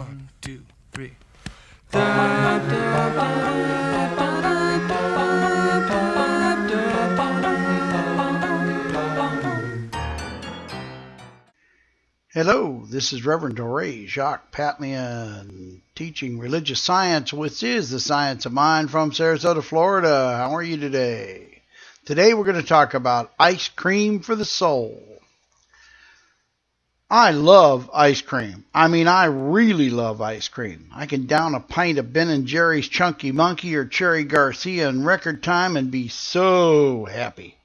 1, 2, 3. Hello, this is Rev Dore, Jacques Patlian, teaching religious science, which is the science of mind, from Sarasota, Florida. How are you today? Today we're going to talk about ice cream for the soul. I love ice cream. I really love ice cream. I can down a pint of Ben & Jerry's Chunky Monkey or Cherry Garcia in record time and be so happy.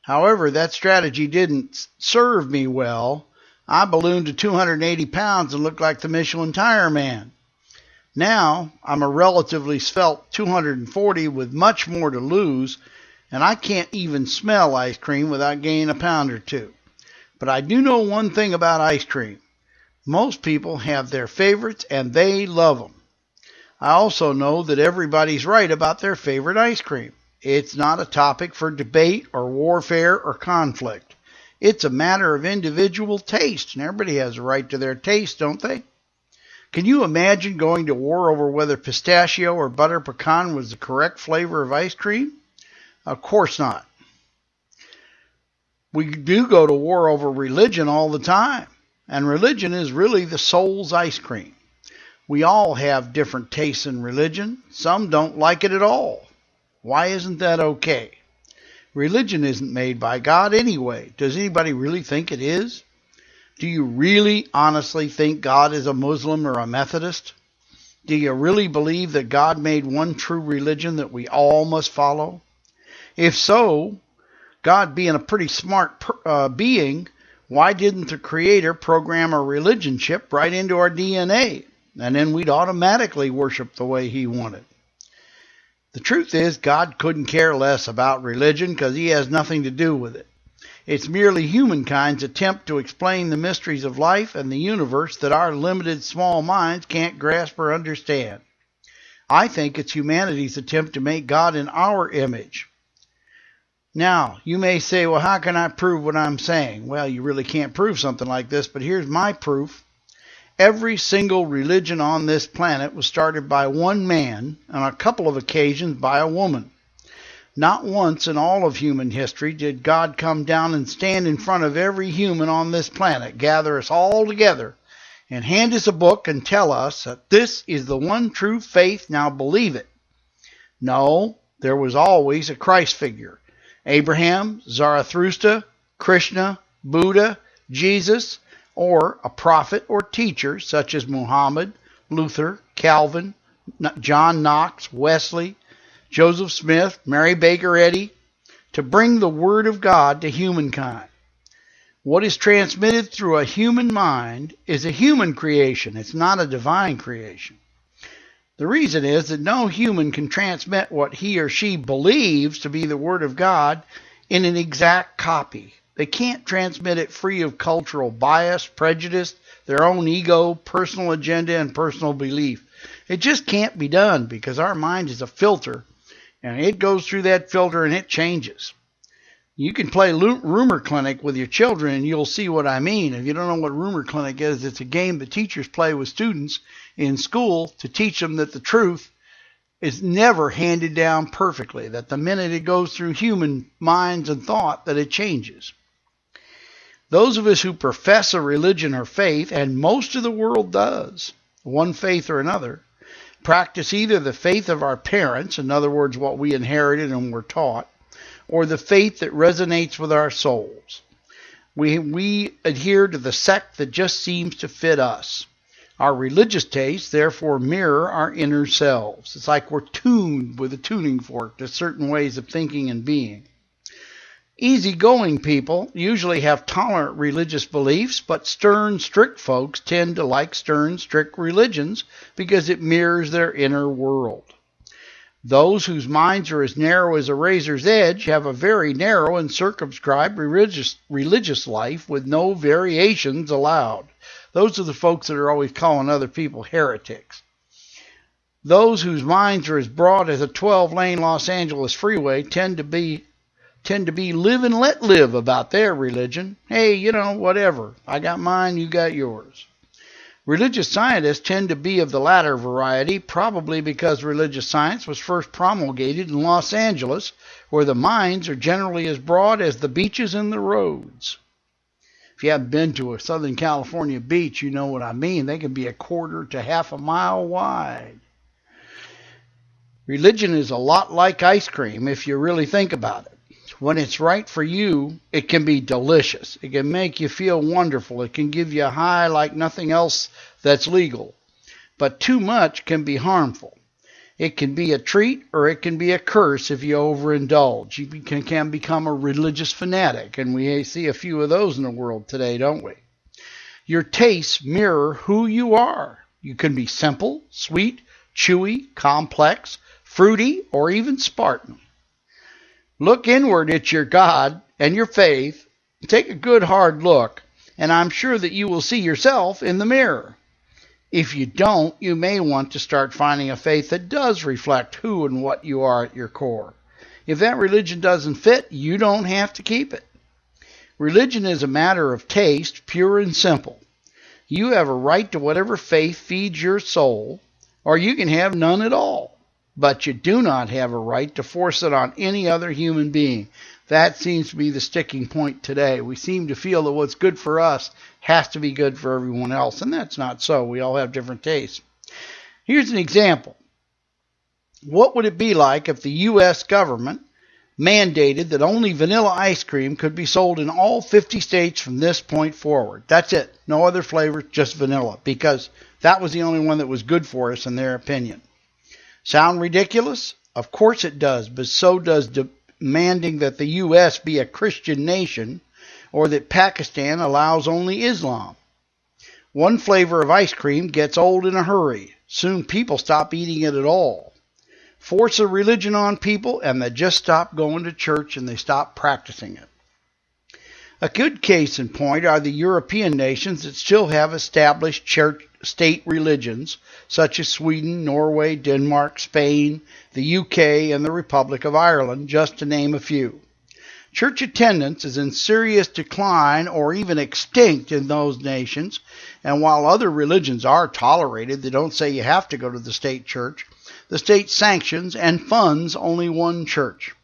However, that strategy didn't serve me well. I ballooned to 280 pounds and looked like the Michelin Tire Man. Now, I'm a relatively svelte 240 with much more to lose, and I can't even smell ice cream without gaining a pound or two. But I do know one thing about ice cream. Most people have their favorites and they love them. I also know that everybody's right about their favorite ice cream. It's not a topic for debate or warfare or conflict. It's a matter of individual taste, and everybody has a right to their taste, don't they? Can you imagine going to war over whether pistachio or butter pecan was the correct flavor of ice cream? Of course not. We do go to war over religion all the time, and religion is really the soul's ice cream. We all have different tastes in religion. Some don't like it at all. Why isn't that okay? Religion isn't made by God anyway. Does anybody really think it is? Do you really honestly think God is a Muslim or a Methodist? Do you really believe that God made one true religion that we all must follow? If so, God being a pretty smart being, why didn't the Creator program a religion chip right into our DNA? And then we'd automatically worship the way He wanted. The truth is, God couldn't care less about religion because He has nothing to do with it. It's merely humankind's attempt to explain the mysteries of life and the universe that our limited small minds can't grasp or understand. I think it's humanity's attempt to make God in our image. Now, you may say, well, how can I prove what I'm saying? Well, you really can't prove something like this, but here's my proof. Every single religion on this planet was started by one man, on a couple of occasions by a woman. Not once in all of human history did God come down and stand in front of every human on this planet, gather us all together, and hand us a book and tell us that this is the one true faith, now believe it. No, there was always a Christ figure. Abraham, Zarathustra, Krishna, Buddha, Jesus, or a prophet or teacher such as Muhammad, Luther, Calvin, John Knox, Wesley, Joseph Smith, Mary Baker Eddy, to bring the Word of God to humankind. What is transmitted through a human mind is a human creation. It's not a divine creation. The reason is that no human can transmit what he or she believes to be the Word of God in an exact copy. They can't transmit it free of cultural bias, prejudice, their own ego, personal agenda, and personal belief. It just can't be done because our mind is a filter, and it goes through that filter and it changes. You can play Rumor Clinic with your children and you'll see what I mean. If you don't know what Rumor Clinic is, it's a game that teachers play with students in school to teach them that the truth is never handed down perfectly, that the minute it goes through human minds and thought, that it changes. Those of us who profess a religion or faith, and most of the world does, one faith or another, practice either the faith of our parents, in other words, what we inherited and were taught, or the faith that resonates with our souls. We adhere to the sect that just seems to fit us. Our religious tastes, therefore, mirror our inner selves. It's like we're tuned with a tuning fork to certain ways of thinking and being. Easygoing people usually have tolerant religious beliefs, but stern, strict folks tend to like stern, strict religions because it mirrors their inner world. Those whose minds are as narrow as a razor's edge have a very narrow and circumscribed religious life with no variations allowed. Those are the folks that are always calling other people heretics. Those whose minds are as broad as a 12-lane Los Angeles freeway tend to be live and let live about their religion. Hey, whatever. I got mine, you got yours. Religious scientists tend to be of the latter variety, probably because religious science was first promulgated in Los Angeles, where the minds are generally as broad as the beaches and the roads. If you haven't been to a Southern California beach, you know what I mean. They can be a quarter to half a mile wide. Religion is a lot like ice cream if you really think about it. When it's right for you, it can be delicious. It can make you feel wonderful. It can give you a high like nothing else that's legal. But too much can be harmful. It can be a treat or it can be a curse if you overindulge. You can become a religious fanatic, and we see a few of those in the world today, don't we? Your tastes mirror who you are. You can be simple, sweet, chewy, complex, fruity, or even Spartan. Look inward at your God and your faith. Take a good hard look, and I'm sure that you will see yourself in the mirror. If you don't, you may want to start finding a faith that does reflect who and what you are at your core. If that religion doesn't fit, you don't have to keep it. Religion is a matter of taste, pure and simple. You have a right to whatever faith feeds your soul, or you can have none at all. But you do not have a right to force it on any other human being. That seems to be the sticking point today. We seem to feel that what's good for us has to be good for everyone else, and that's not so. We all have different tastes. Here's an example. What would it be like if the U.S. government mandated that only vanilla ice cream could be sold in all 50 states from this point forward? That's it. No other flavor, just vanilla, because that was the only one that was good for us in their opinion. Sound ridiculous? Of course it does, but so does demanding that the U.S. be a Christian nation or that Pakistan allows only Islam. One flavor of ice cream gets old in a hurry. Soon people stop eating it at all. Force a religion on people and they just stop going to church and they stop practicing it. A good case in point are the European nations that still have established state religions, such as Sweden, Norway, Denmark, Spain, the UK, and the Republic of Ireland, just to name a few. Church attendance is in serious decline or even extinct in those nations, and while other religions are tolerated, they don't say you have to go to the state church. The state sanctions and funds only one church.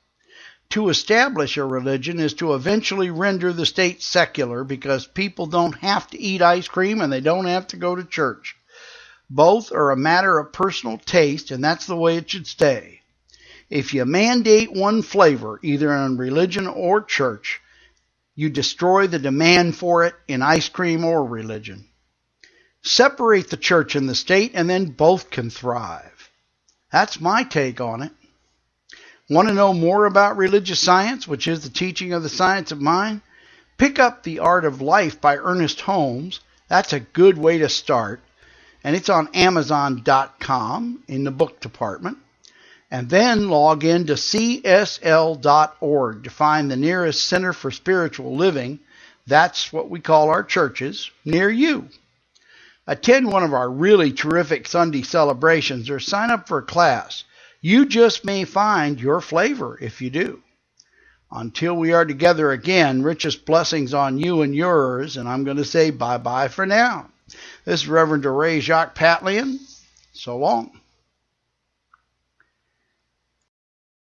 To establish a religion is to eventually render the state secular because people don't have to eat ice cream and they don't have to go to church. Both are a matter of personal taste, and that's the way it should stay. If you mandate one flavor, either in religion or church, you destroy the demand for it in ice cream or religion. Separate the church and the state, and then both can thrive. That's my take on it. Want to know more about religious science, which is the teaching of the science of mind? Pick up The Art of Life by Ernest Holmes. That's a good way to start. And it's on Amazon.com in the book department. And then log in to csl.org to find the nearest Center for Spiritual Living. That's what we call our churches, near you. Attend one of our really terrific Sunday celebrations or sign up for a class. You just may find your flavor if you do. Until we are together again, richest blessings on you and yours, and I'm going to say bye-bye for now. This is Rev Dore Jacques Patlian. So long.